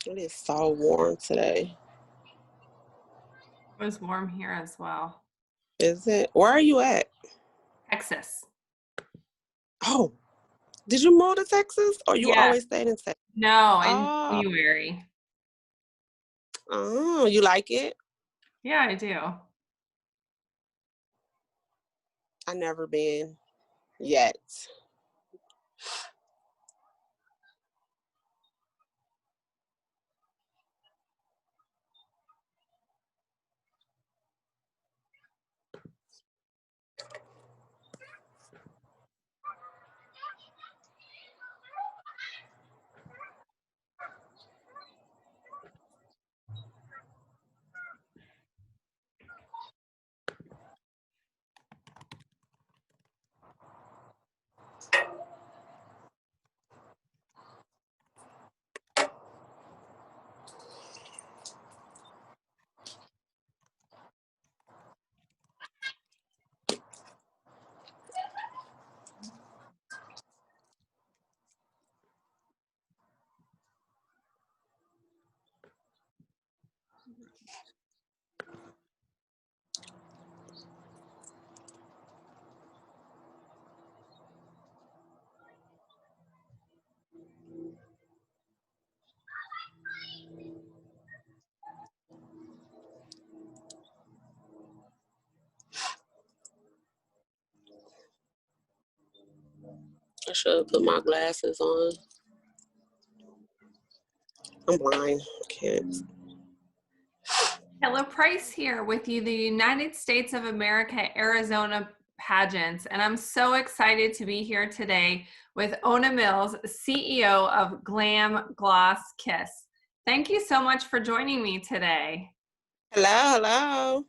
It is so warm today. It was warm here as well. Is it? Where are you at? Texas. Oh, did you move to Texas or you Yes. always stayed in Texas? No, in Oh, January. oh, you like it? Yeah, I do. I never been yet. I should put my glasses on. I'm blind. I can't. Hello, Price here with you, the United States of America, Arizona Pageants. And I'm so excited to be here today with Ona Mills, CEO of Glam Gloss Kiss. Thank you so much for joining me today. Hello, hello.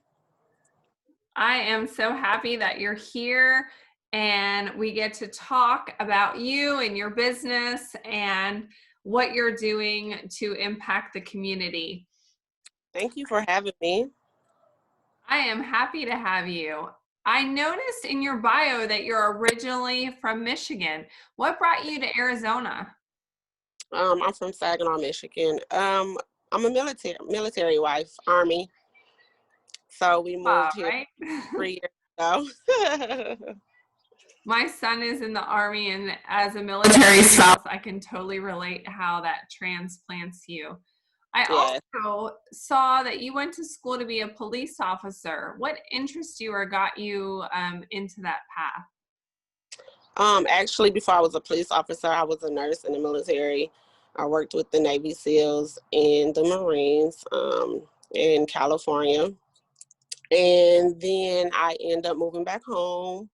I am so happy that you're here and we get to talk about you and your business and what you're doing to impact the community. Thank you for having me. I am happy to have you. I noticed in your bio that you're originally from Michigan. What brought you to Arizona? I'm from Saginaw, Michigan. I'm a military wife, Army. So we All moved here right. 3 years ago. My son is in the Army, and as a military spouse, I can totally relate how that transplants you. I Yeah. also saw that you went to school to be a police officer. What interests you or got you into that path? Actually, before I was a police officer, I was a nurse in the military. I worked with the Navy SEALs and the Marines in California. And then I ended up moving back home.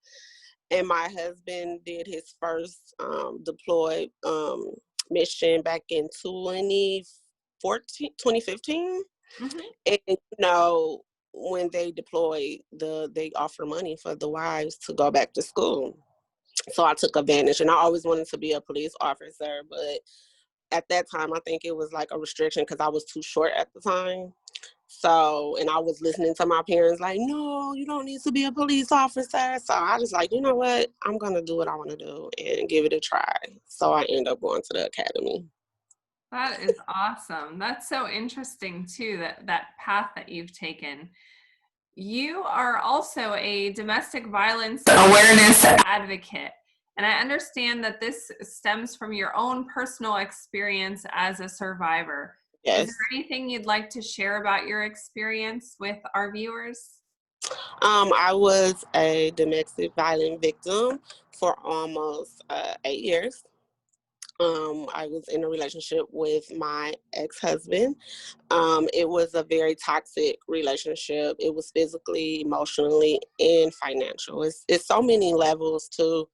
And my husband did his first deployed mission back in 2015. Mhm. And, when they deploy, they offer money for the wives to go back to school. So I took advantage, and I always wanted to be a police officer, but at that time, I think it was like a restriction because I was too short at the time. So, and I was listening to my parents like, no, you don't need to be a police officer. So I was like, you know what? I'm going to do what I want to do and give it a try. So I ended up going to the academy. That is awesome. That's so interesting too, that path that you've taken. You are also a domestic violence awareness advocate. And I understand that this stems from your own personal experience as a survivor. Is there Yes. anything you'd like to share about your experience with our viewers? I was a domestic violence victim for almost 8 years. I was in a relationship with my ex-husband. It was a very toxic relationship. It was physically, emotionally, and financial. It's so many levels to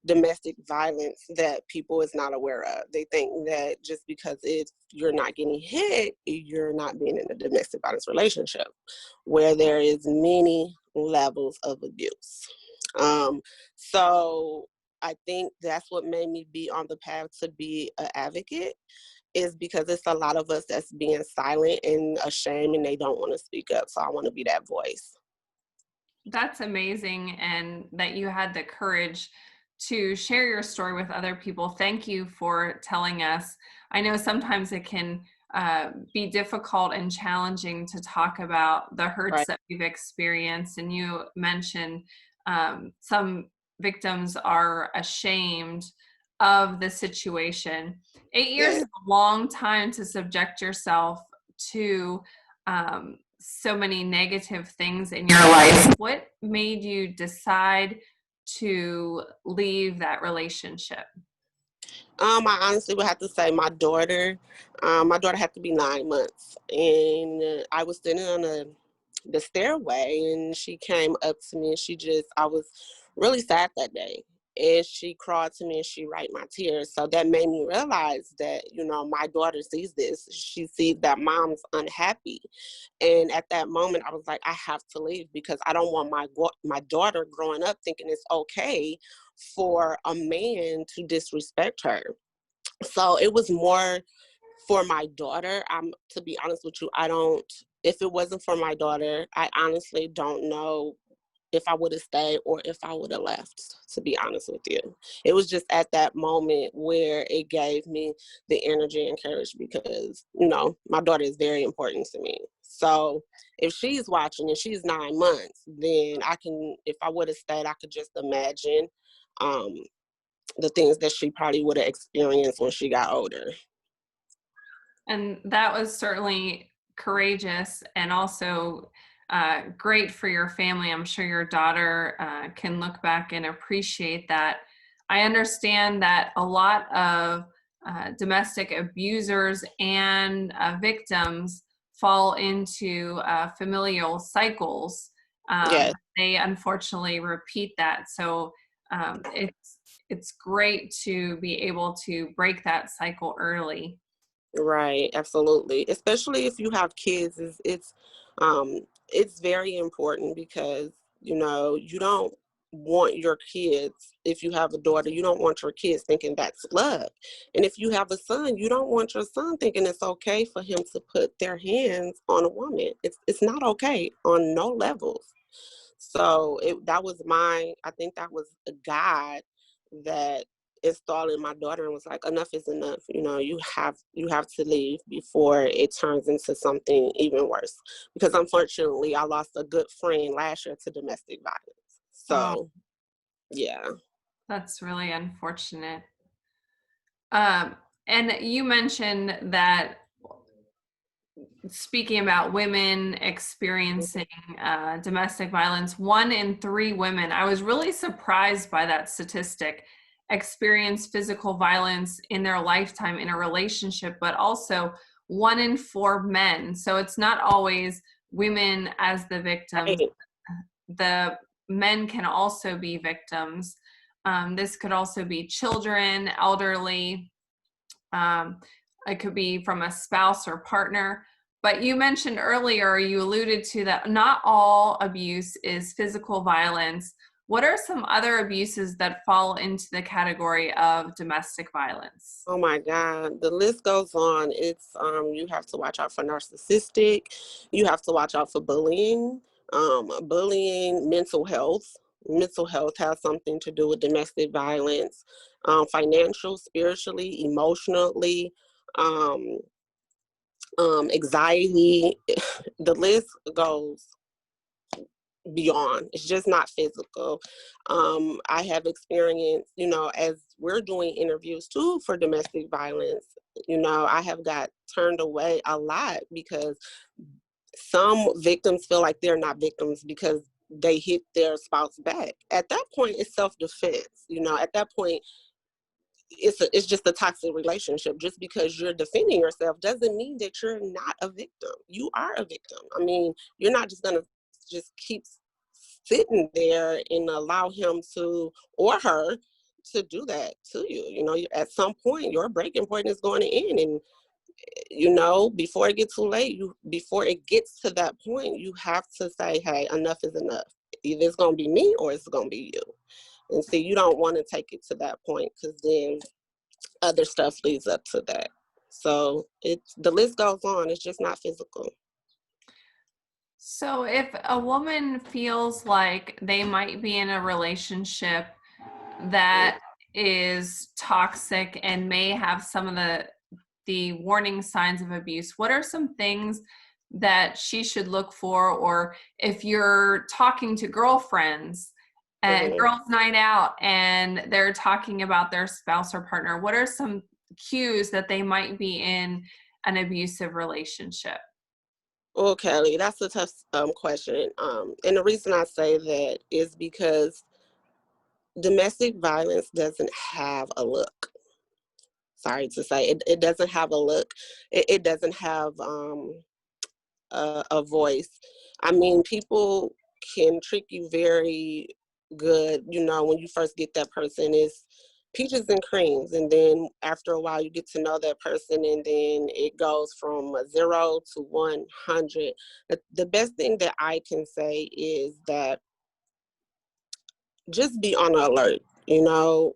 domestic violence that people is not aware of. They think that just because you're not getting hit, you're not being in a domestic violence relationship, where there is many levels of abuse. Um, so I think that's what made me be on the path to be an advocate, is because it's a lot of us that's being silent and ashamed and they don't want to speak up. So I want to be that voice. That's amazing, and that you had the courage to share your story with other people. Thank you for telling us. I know sometimes it can be difficult and challenging to talk about the hurts Right. that we've experienced. And you mentioned some victims are ashamed of the situation. 8 years Yeah. is a long time to subject yourself to so many negative things in your life. What made you decide to leave that relationship? I honestly would have to say my daughter. My daughter had to be 9 months, and I was sitting on the stairway, and she came up to me, and I was really sad that day, and she crawled to me and she wiped my tears. So that made me realize that my daughter sees this. She sees that mom's unhappy, and at that moment, I was like, I have to leave because I don't want my daughter growing up thinking it's okay for a man to disrespect her. So it was more for my daughter. To be honest with you, I don't. If it wasn't for my daughter, I honestly don't know if I would have stayed or if I would have left, to be honest with you. It was just at that moment where it gave me the energy and courage because, my daughter is very important to me. So if she's watching and she's 9 months, then if I would have stayed, I could just imagine um, the things that she probably would have experienced when she got older. And that was certainly courageous and also great for your family. I'm sure your daughter can look back and appreciate that. I understand that a lot of domestic abusers and victims fall into familial cycles. Yes. They unfortunately repeat that. So it's great to be able to break that cycle early. Right, absolutely. Especially if you have kids, it's very important because you don't want your kids. If you have a daughter, you don't want your kids thinking that's love, and if you have a son, you don't want your son thinking it's okay for him to put their hands on a woman. It's not okay on no levels. So I think that was a God that installed in my daughter and was like, enough is enough. You have to leave before it turns into something even worse. Because unfortunately, I lost a good friend last year to domestic violence. Oh, So yeah. that's really unfortunate. Um, and you mentioned that speaking about women experiencing domestic violence, 1 in 3 women, I was really surprised by that statistic, experience physical violence in their lifetime in a relationship, but also 1 in 4 men. So it's not always women as the victims. Right. The men can also be victims. This could also be children, elderly. Um, it could be from a spouse or partner. But you mentioned earlier, you alluded to that not all abuse is physical violence. What are some other abuses that fall into the category of domestic violence? Oh my God, the list goes on. It's you have to watch out for narcissistic, you have to watch out for bullying, mental health. Mental health has something to do with domestic violence, financial, spiritually, emotionally, um, anxiety. The list goes beyond. It's just not physical. I have experienced, as we're doing interviews too for domestic violence, I have got turned away a lot because some victims feel like they're not victims because they hit their spouse back. At that point, it's self-defense. At that point, it's just a toxic relationship. Just because you're defending yourself doesn't mean that you're not a victim. You are a victim. I mean, you're not just gonna just keep sitting there and allow him to or her to do that to you. At some point your breaking point is going to end, and before it gets too late, before it gets to that point, you have to say, hey, enough is enough. Either it's going to be me or it's going to be you. And see, you don't want to take it to that point because then other stuff leads up to that. So the list goes on. It's just not physical. So if a woman feels like they might be in a relationship that is toxic and may have some of the the warning signs of abuse, what are some things that she should look for? Or if you're talking to girlfriends at Mhm. girls' night out and they're talking about their spouse or partner, what are some cues that they might be in an abusive relationship? Well, Kelly, that's a tough question. And the reason I say that is because domestic violence doesn't have a look. Sorry to say, it doesn't have a look. It doesn't have a voice. I mean, people can trick you very good. You know, when you first get that person, is peaches and creams, and then after a while, you get to know that person, and then it goes from 0 to 100. The best thing that I can say is that just be on alert, you know.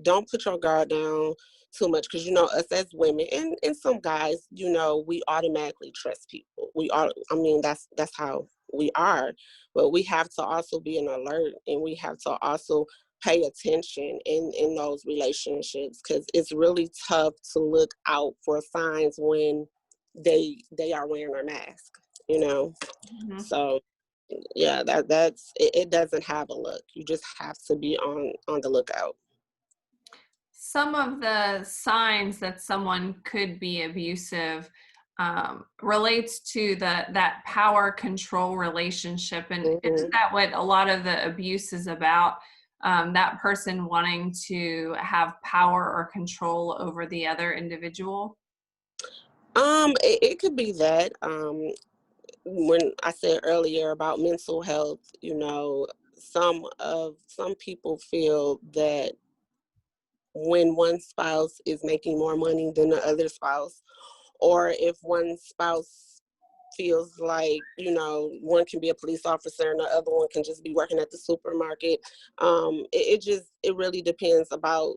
Don't put your guard down too much, because you know us as women, and some guys, you know, we automatically trust people. I mean, that's how we are. But we have to also be on alert, and we have to also pay attention in those relationships, because it's really tough to look out for signs when they are wearing their mask, you know. Mhm. So yeah, that's it, it doesn't have a look. You just have to be on the lookout. Some of the signs that someone could be abusive relates to that power control relationship, and isn't Hmm. that what a lot of the abuse is about? That person wanting to have power or control over the other individual. It could be that. When I said earlier about mental health, you know, some people feel that when one spouse is making more money than the other spouse, or if one spouse feels like, you know, one can be a police officer and the other one can just be working at the supermarket. It really depends about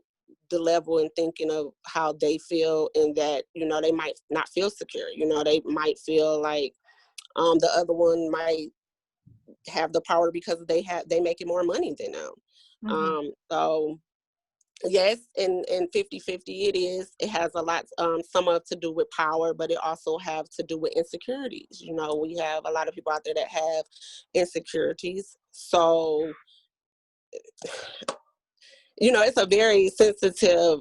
the level and thinking of how they feel, and that, you know, they might not feel secure. You know, they might feel like the other one might have the power because they making more money than them. Hmm. So yes, and 50-50 it is. It has a lot, some of to do with power, but it also have to do with insecurities. You know, we have a lot of people out there that have insecurities. So, you know, it's a very sensitive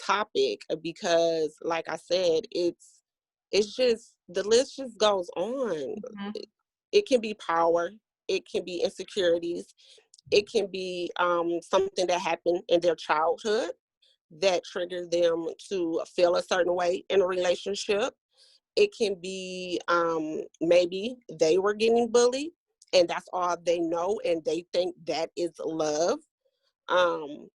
topic, because like I said, it's just, the list just goes on. Hmm. It can be power, it can be insecurities, it can be something that happened in their childhood that triggered them to feel a certain way in a relationship. It can be maybe they were getting bullied and that's all they know and they think that is love. Um,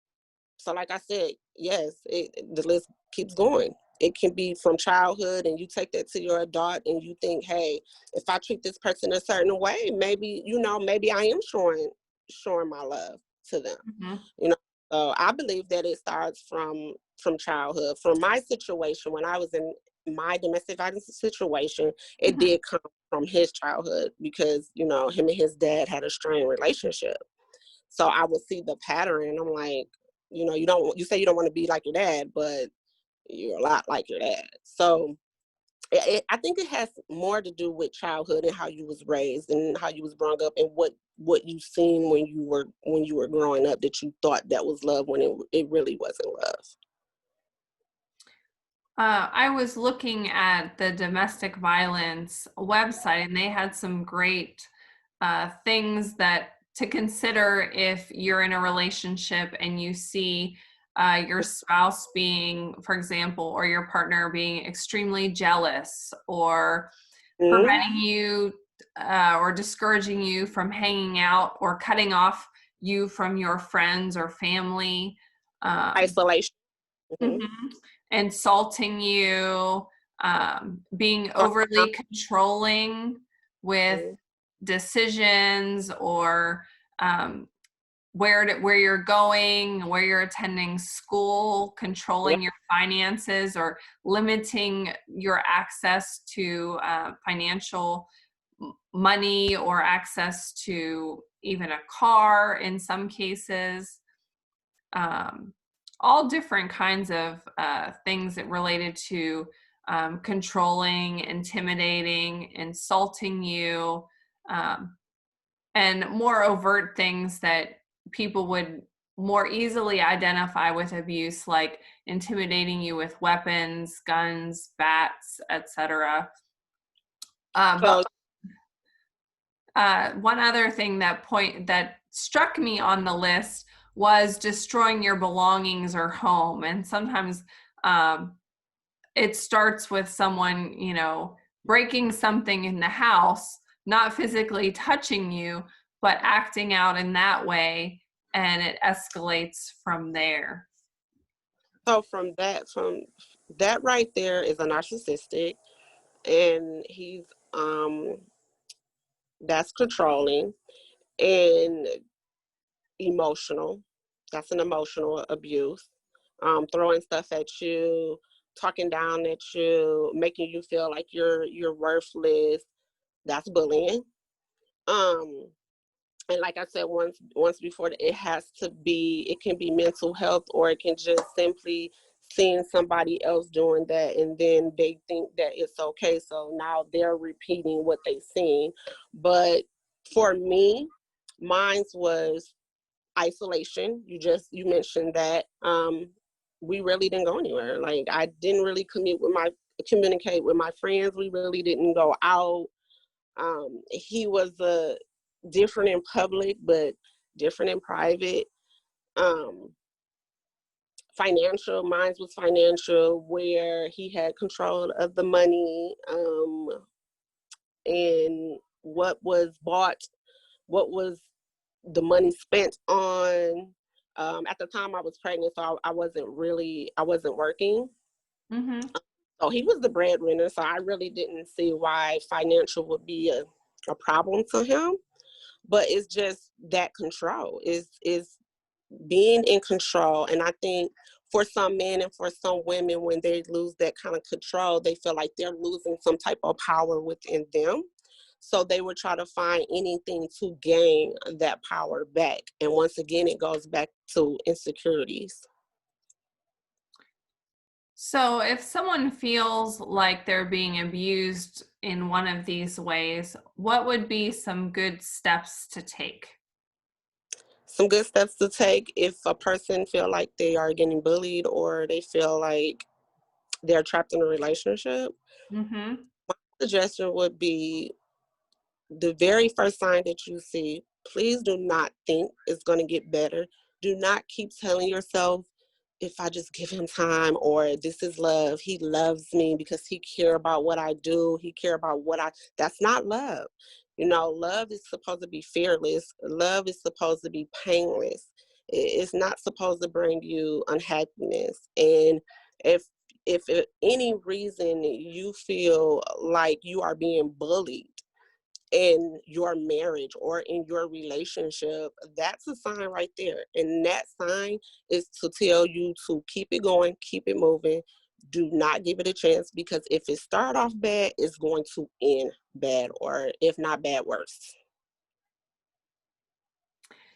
so, like I said, yes, the list keeps going. It can be from childhood, and you take that to your adult, and you think, hey, if I treat this person a certain way, maybe, you know, maybe I am showing my love to them. Hmm. You know, so I believe that it starts from childhood. From my situation, when I was in my domestic violence situation, it Hmm. did come from his childhood, because you know him and his dad had a strained relationship. So I would see the pattern, and I'm like, you know, you say you don't want to be like your dad, but you're a lot like your dad. So I think it has more to do with childhood and how you was raised and how you was brought up, and what you seen when you were growing up, that you thought that was love when it really wasn't love. I was looking at the domestic violence website, and they had some great things that to consider if you're in a relationship and you see your spouse being, for example, or your partner being extremely jealous, or Mm-hmm. preventing you or discouraging you from hanging out, or cutting off you from your friends or family. Um, Isolation. mhm. Mm-hmm. Insulting you, being overly controlling with decisions, or um, where you're going, where you're attending school, Yeah. controlling your finances, or limiting your access to financial money, or access to even a car in some cases. Um, all different kinds of things that related to controlling, intimidating, insulting you, and more overt things that people would more easily identify with abuse, like intimidating you with weapons, guns, bats, etc. But So, one other thing that struck me on the list was destroying your belongings or home. And sometimes it starts with someone, breaking something in the house, not physically touching you, but acting out in that way, and it escalates from there. so from that right there is a narcissistic, and he's that's controlling and emotional. That's an emotional abuse. Throwing stuff at you, talking down at you, making you feel like you're worthless. That's bullying. Um, and like I said once before, it can be mental health, or it can just simply seeing somebody else doing that, and then they think that it's okay, so now they're repeating what they've seen. But for me, mine was isolation. You mentioned that. We really didn't go anywhere. Like, I didn't really communicate with my friends. We really didn't go out. He was different in public, but different in private. Um, mine was financial, where he had control of the money, and what was bought, what was the money spent on. At the time I was pregnant, so I wasn't working. Mm-hmm. So he was the breadwinner, so I really didn't see why financial would be a problem to him. But it's just that control is being in control. And I think for some men and for some women, when they lose that kind of control, they feel like they're losing some type of power within them. So they would try to find anything to gain that power back. And once again, it goes back to insecurities. So if someone feels like they're being abused in one of these ways, what would be some good steps to take? Some good steps to take: if a person feel like they are getting bullied, or they feel like they're trapped in a relationship, Mm-hmm. suggestion would be, the very first sign that you see, please do not think it's going to get better. Do not keep telling yourself, if I just give him time, or this is love. He loves me because he care about what I do. He care about that's not love. Love is supposed to be fearless. Love is supposed to be painless. It's not supposed to bring you unhappiness. And if for any reason you feel like you are being bullied in your marriage or in your relationship, that's a sign right there. And that sign is to tell you to keep it going, keep it moving. Do not give it a chance, because if it start off bad, it's going to end bad, or if not bad, worse.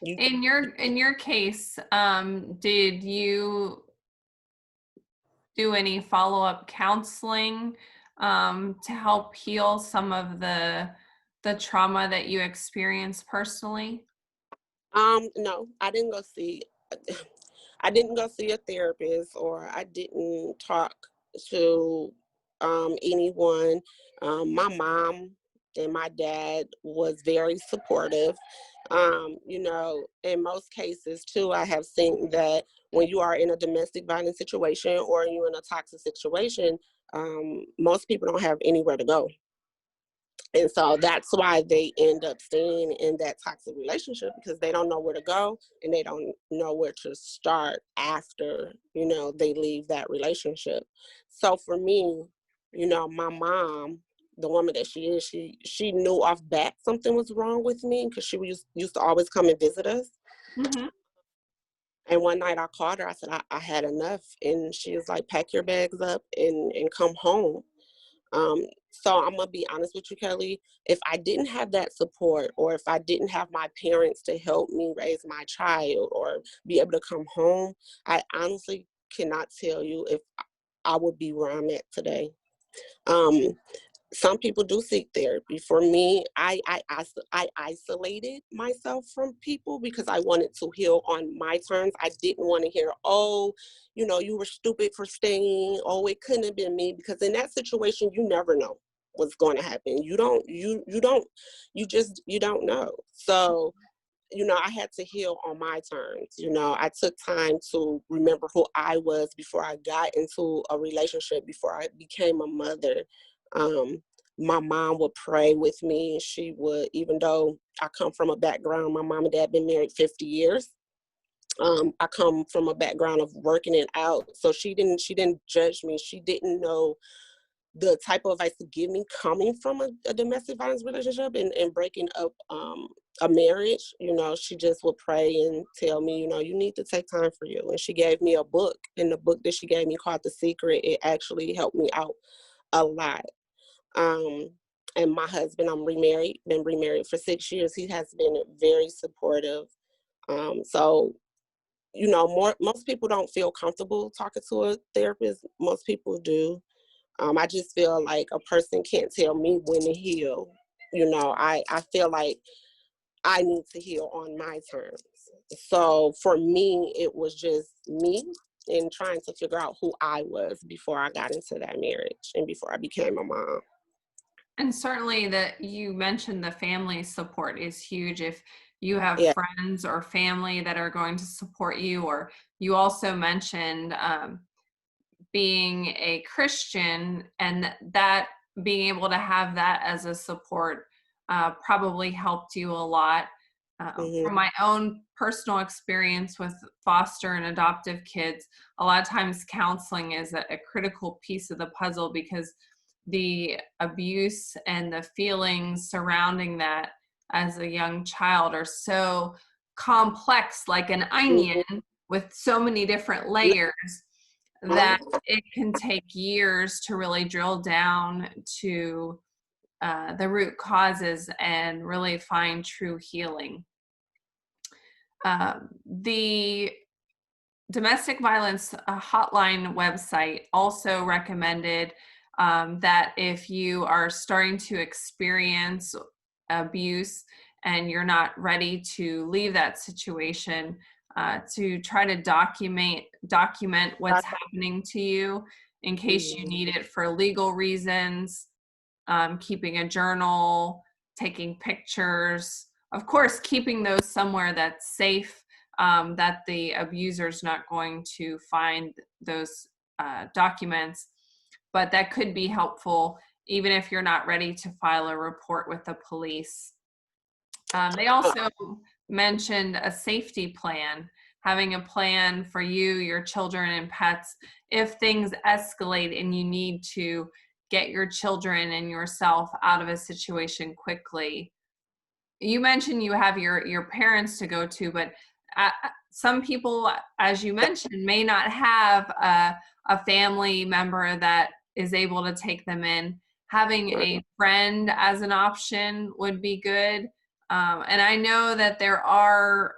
You, In your case, did you do any follow-up counseling to help heal some of the trauma that you experienced personally? no, I didn't go see a therapist, or I didn't talk to anyone. My mom and my dad was very supportive. In most cases too, I have seen that when you are in a domestic violence situation, or you're in a toxic situation, most people don't have anywhere to go. And so that's why they end up staying in that toxic relationship, because they don't know where to go, and they don't know where to start after, they leave that relationship. So for me, my mom, the woman that she is, she knew off bat something was wrong with me, because she used to always come and visit us. Mm-hmm. And one night I called her, I said, I had enough. And she was like, pack your bags up and come home. So I'm gonna be honest with you, Kelly. If I didn't have that support, or if I didn't have my parents to help me raise my child or be able to come home, I honestly cannot tell you if I would be where I'm at today. Um, some people do seek therapy. For me, I isolated myself from people because I wanted to heal on my terms. I didn't want to hear, oh, you were stupid for staying. Oh, it couldn't have been me. Because in that situation, you never know what's going to happen. You don't know. So I had to heal on my terms. I took time to remember who I was before I got into a relationship, before I became a mother. My mom would pray with me. She would, even though I come from a background, my mom and dad been married 50 years. I come from a background of working it out. So she didn't judge me. She didn't know the type of advice to give me coming from a domestic violence relationship and breaking up a marriage. She just would pray and tell me, you need to take time for you. And she gave me a book, and the book that she gave me called The Secret, it actually helped me out a lot. And my husband, been remarried for 6 years. He has been very supportive. So most people don't feel comfortable talking to a therapist. Most people do. I just feel like a person can't tell me when to heal. I feel like I need to heal on my terms. So for me, it was just me and trying to figure out who I was before I got into that marriage and before I became a mom. And certainly that you mentioned the family support is huge. If you have Yeah. friends or family that are going to support you, or you also mentioned being a Christian, and that being able to have that as a support probably helped you a lot. From Mm-hmm. my own personal experience with foster and adoptive kids, a lot of times counseling is a critical piece of the puzzle, because the abuse and the feelings surrounding that as a young child are so complex, like an onion Mm-hmm. with so many different layers, that it can take years to really drill down to the root causes and really find true healing. The domestic violence hotline website also recommended that if you are starting to experience abuse and you're not ready to leave that situation, to try to document what's happening to you in case you need it for legal reasons, keeping a journal, taking pictures, of course, keeping those somewhere that's safe, that the abuser's not going to find those documents. But that could be helpful even if you're not ready to file a report with the police. They also mentioned a safety plan, having a plan for you, your children, and pets if things escalate and you need to get your children and yourself out of a situation quickly. You mentioned you have your parents to go to, but some people, as you mentioned, may not have a family member that is able to take them in. Having a friend as an option would be good. And I know that there are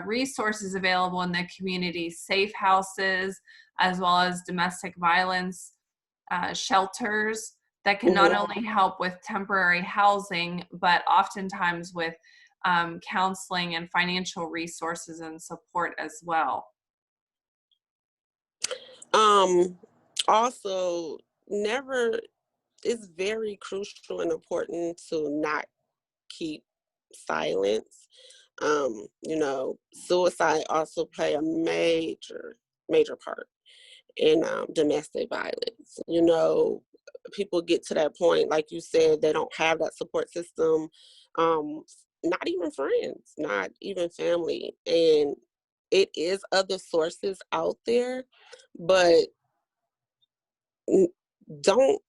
resources available in the community, safe houses, as well as domestic violence shelters that can not only help with temporary housing, but oftentimes with counseling and financial resources and support as well. Also, never, it's very crucial and important to not keep silence. Suicide also play a major part in domestic violence. People get to that point, like you said, they don't have that support system, not even friends, not even family. And it is other sources out there, but don't,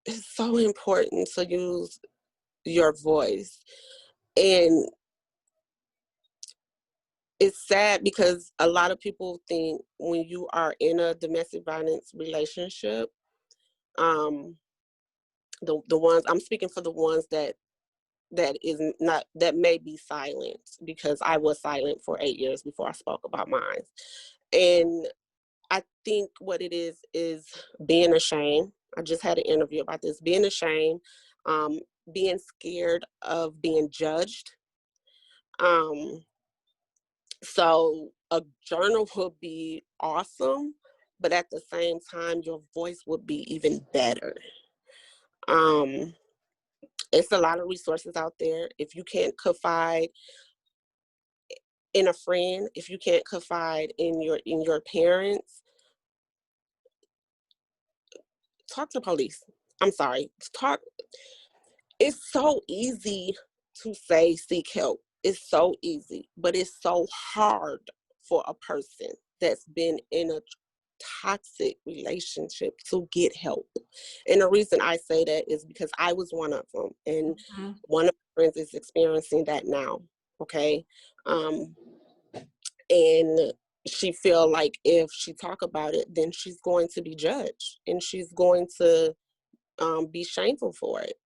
it's so important to use your voice. And it's sad because a lot of people think when you are in a domestic violence relationship, the ones I'm speaking for, the ones that is not, that may be silent, because I was silent for 8 years before I spoke about mine. And I think what it is being ashamed. I just had an interview about this, being ashamed, being scared of being judged. So a journal would be awesome, but at the same time, your voice would be even better. It's a lot of resources out there. If you can't confide in a friend, if you can't confide in your parents, talk to police. I'm sorry. Talk. It's so easy to say seek help. It's so easy, but it's so hard for a person that's been in a toxic relationship to get help. And the reason I say that is because I was one of them, and one of my friends is experiencing that now. Okay. And she feel like if she talk about it, then she's going to be judged, and she's going to be shameful for it.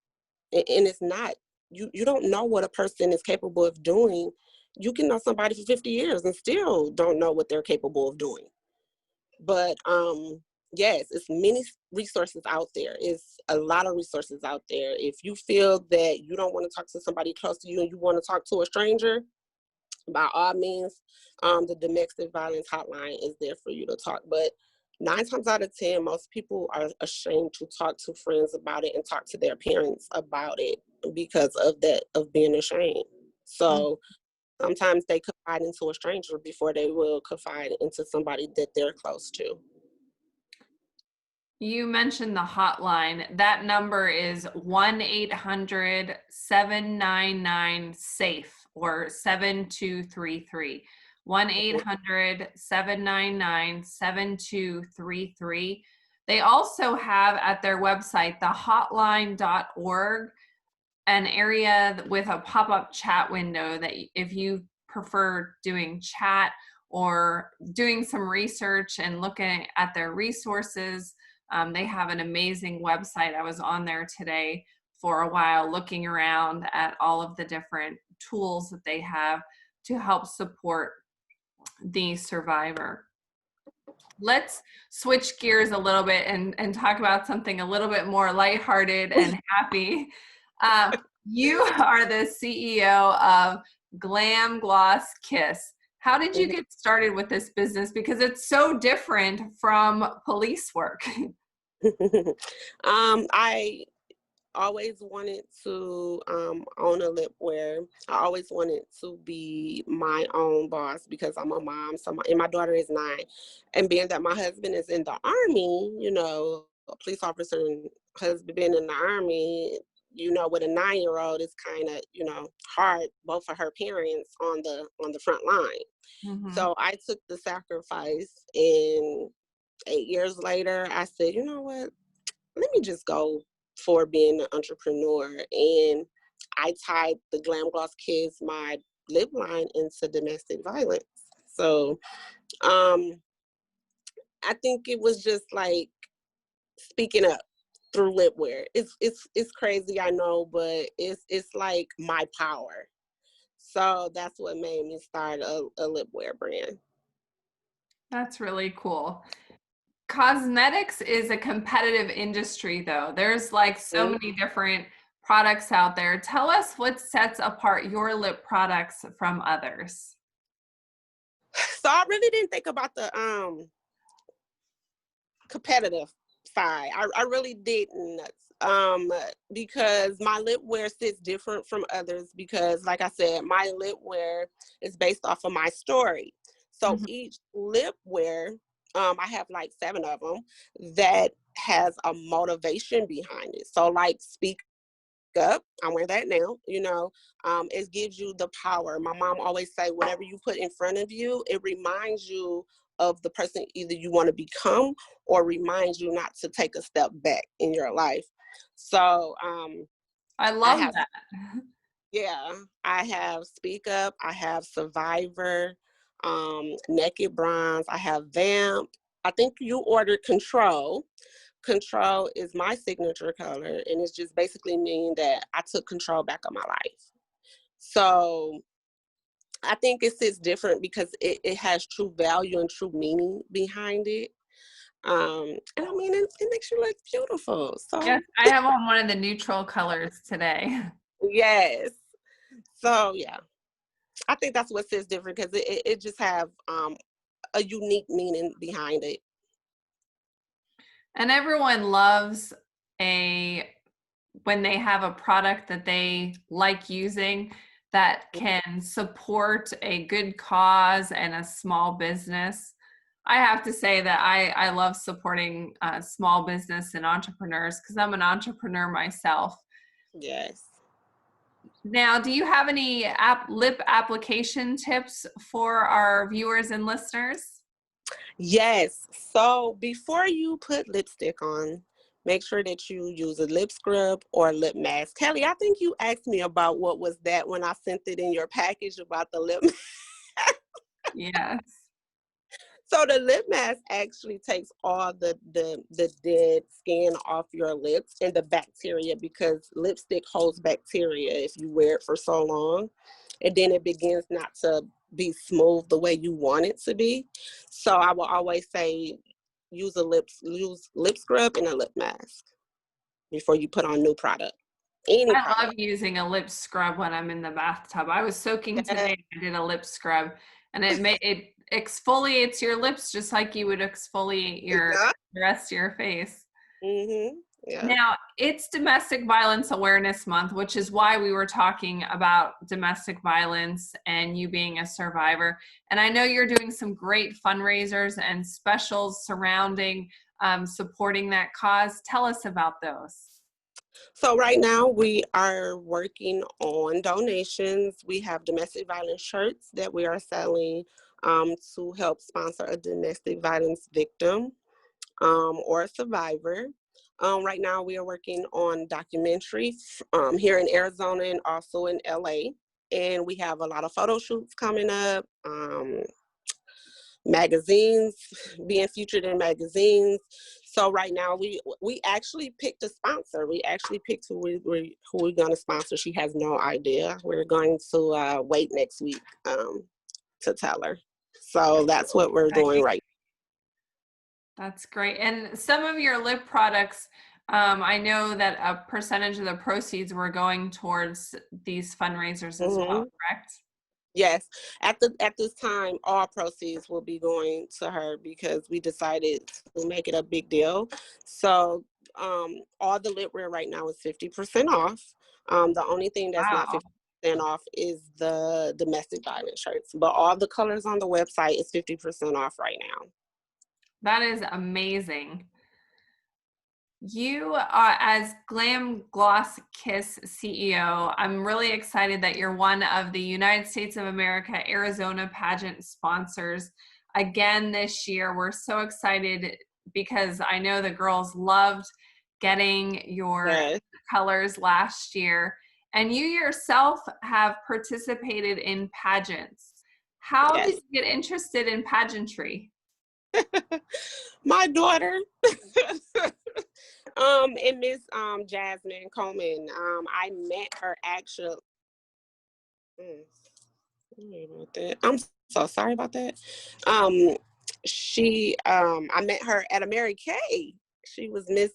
And it's not, you don't know what a person is capable of doing. You can know somebody for 50 years and still don't know what they're capable of doing. But yes, it's many resources out there. It's a lot of resources out there. If you feel that you don't want to talk to somebody close to you and you want to talk to a stranger, by all means, the domestic violence hotline is there for you to talk. But 9 times out of 10, most people are ashamed to talk to friends about it and talk to their parents about it because of that, of being ashamed. So sometimes they confide into a stranger before they will confide into somebody that they're close to. You mentioned the hotline. That number is 1-800-799-SAFE or 7233. 1-800-799-7233. They also have at their website, thehotline.org, an area with a pop-up chat window that if you prefer doing chat or doing some research and looking at their resources, they have an amazing website. I was on there today for a while looking around at all of the different tools that they have to help support the survivor. Let's switch gears a little bit and talk about something a little bit more lighthearted and happy. You are the CEO of Glam Gloss Kiss. How did you get started with this business? Because it's so different from police work. I always wanted to own a lip wear. I always wanted to be my own boss because I'm a mom. So and my daughter is 9. And being that my husband is in the Army, you know, a police officer and husband being in the Army, you know, with a 9-year-old, it's kind of, you know, hard, both for her parents on the front line. So I took the sacrifice, and 8 years later, I said, you know what, let me just go for being an entrepreneur. And I tied the Glam Gloss Kids, my lip line, into domestic violence. So I think it was just like speaking up through lip wear. It's crazy, I know, but it's like my power. So that's what made me start a lip wear brand. That's really cool. Cosmetics is a competitive industry, though. There's like so many different products out there. Tell us what sets apart your lip products from others. So I really didn't think about the competitive side. I really didn't, because my lip wear sits different from others because, like I said, my lip wear is based off of my story. So each lip wear, I have like 7 of them that has a motivation behind it. So like Speak Up, I wear that now, you know, it gives you the power. My mom always say, whatever you put in front of you, it reminds you of the person either you want to become or reminds you not to take a step back in your life. So I love that. Yeah, I have Speak Up, I have Survivor, Naked Bronze, I have Vamp. I think you ordered Control. control is my signature color, and it's just basically meaning that I took control back of my life. So I think it sits different because it has true value and true meaning behind it. And I mean, it makes you look beautiful. So Yes, I have on one of the neutral colors today. yes. So yeah, I think that's what sits different because it just have a unique meaning behind it. And everyone loves when they have a product that they like using that can support a good cause and a small business. I have to say that I love supporting small business and entrepreneurs because I'm an entrepreneur myself. Yes. Now, do you have any lip application tips for our viewers and listeners? Yes. So before you put lipstick on, make sure that you use a lip scrub or a lip mask. Kelly, I think you asked me about what was that when I sent it in your package about the lip mask. Yes. So the lip mask actually takes all the dead skin off your lips and the bacteria, because lipstick holds bacteria if you wear it for so long, and then it begins not to be smooth the way you want it to be. So I will always say use lip scrub and a lip mask before you put on new product. Any I love product. using a lip scrub when I'm in the bathtub. I was soaking Yes, today. I did a lip scrub, and it exfoliates your lips just like you would exfoliate yeah. the rest of your face. Yeah. Now, it's Domestic Violence Awareness Month, which is why we were talking about domestic violence and you being a survivor. And I know you're doing some great fundraisers and specials surrounding supporting that cause. Tell us about those. So right now we are working on donations. We have domestic violence shirts that we are selling to help sponsor a domestic violence victim or a survivor. Right now we are working on documentaries here in Arizona and also in LA. And we have a lot of photo shoots coming up. Magazines, being featured in magazines. So right now we actually picked a sponsor. We actually picked who we're going to sponsor. She has no idea. We're going to wait next week to tell her. So that's what we're doing right now. That's great. And some of your lip products, I know that a percentage of the proceeds were going towards these fundraisers as well, correct? Yes. At this time, all proceeds will be going to her because we decided to make it a big deal. So all the lip wear right now is 50% off. The only thing that's not 50% off is the domestic violence shirts. But all the colors on the website is 50% off right now. That is amazing. You are, as Glam Gloss Kiss CEO, I'm really excited that you're one of the United States of America Arizona pageant sponsors again this year. We're so excited because I know the girls loved getting your colors last year, and you yourself have participated in pageants. How did you get interested in pageantry? My daughter. And Miss Jasmine Coleman. I met her actually. I'm so sorry about that. I met her at a Mary Kay. She was Miss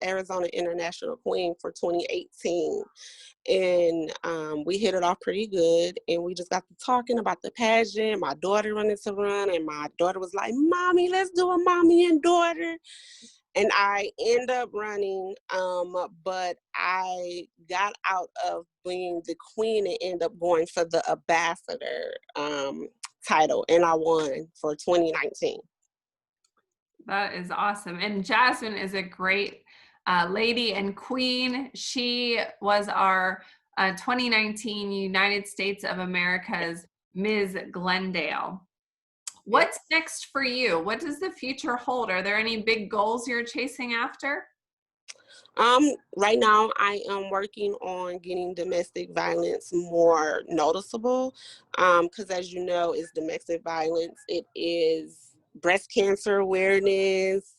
Arizona International Queen for 2018. And we hit it off pretty good, and we just got to talking about the pageant. My daughter wanted to run, and my daughter was like, "Mommy, let's do a mommy and daughter." And I end up running, but I got out of being the queen and end up going for the ambassador title, and I won for 2019. That is awesome. And Jasmine is a great lady and queen. She was our 2019 United States of America's Ms. Glendale. What's next for you? What does the future hold? Are there any big goals you're chasing after? Right now I am working on getting domestic violence more noticeable. Because as you know, it's domestic violence. It is breast cancer awareness.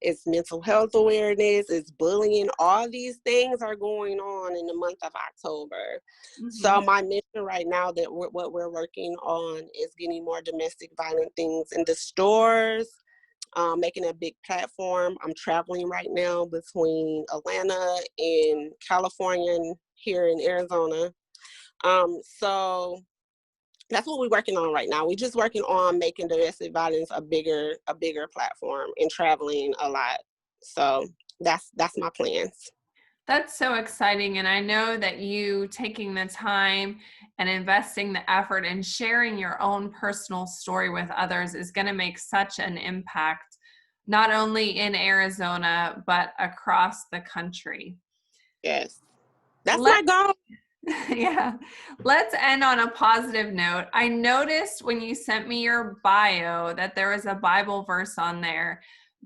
it's mental health awareness, it's bullying. All these things are going on in the month of October. So my mission right now that what we're working on is getting more domestic violence things in the stores, making a big platform. I'm traveling right now between Atlanta and California and here in Arizona. So that's what we're working on right now. We're just working on making domestic violence a bigger platform and traveling a lot. So that's my plans. That's so exciting. And I know that you taking the time and investing the effort and sharing your own personal story with others is going to make such an impact, not only in Arizona, but across the country. Yes, that's my Let's, goal. yeah, let's end on a positive note. I noticed when you sent me your bio that there was a Bible verse on there.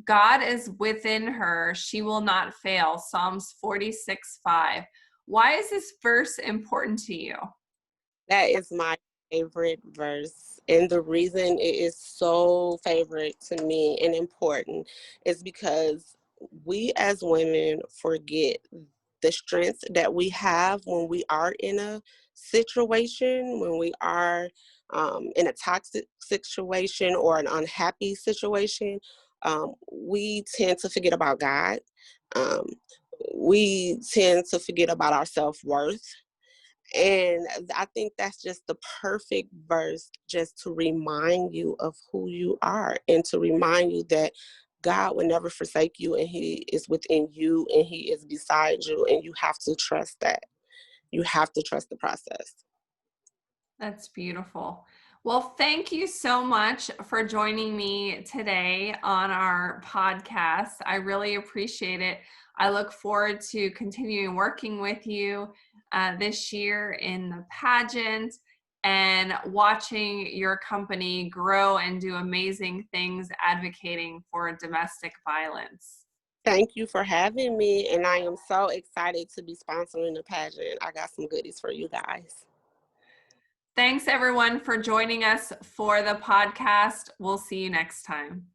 God is within her, she will not fail. Psalms 46:5. Why is this verse important to you? That is my favorite verse. And the reason it is so favorite to me and important is because we as women forget the strength that we have when we are in a situation, when we are in a toxic situation or an unhappy situation. We tend to forget about God. Um, we tend to forget about our self-worth. And I think that's just the perfect verse just to remind you of who you are and to remind you that God will never forsake you and he is within you and he is beside you, and you have to trust that. You have to trust the process. That's beautiful. Well, thank you so much for joining me today on our podcast. I really appreciate it. I look forward to continuing working with you this year in the pageant and watching your company grow and do amazing things advocating for domestic violence. Thank you for having me, and I am so excited to be sponsoring the pageant. I got some goodies for you guys. Thanks everyone for joining us for the podcast. We'll see you next time.